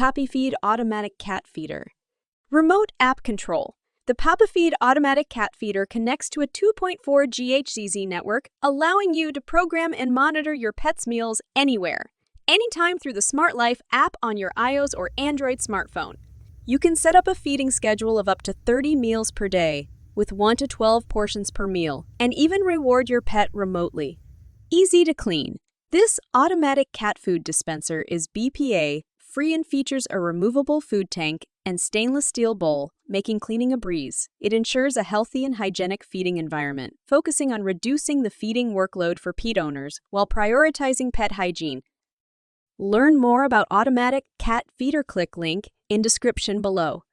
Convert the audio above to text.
PAPIFEED Automatic Cat Feeder. Remote App Control. The PAPIFEED Automatic Cat Feeder connects to a 2.4 GHz network, allowing you to program and monitor your pet's meals anywhere, anytime through the Smart Life app on your iOS or Android smartphone. You can set up a feeding schedule of up to 30 meals per day, with 1 to 12 portions per meal, and even reward your pet remotely. Easy to clean. This automatic cat food dispenser is BPA-free and features a removable food tank and stainless steel bowl, making cleaning a breeze. It ensures a healthy and hygienic feeding environment, focusing on reducing the feeding workload for pet owners while prioritizing pet hygiene. Learn more about automatic cat feeder. Click link in description below.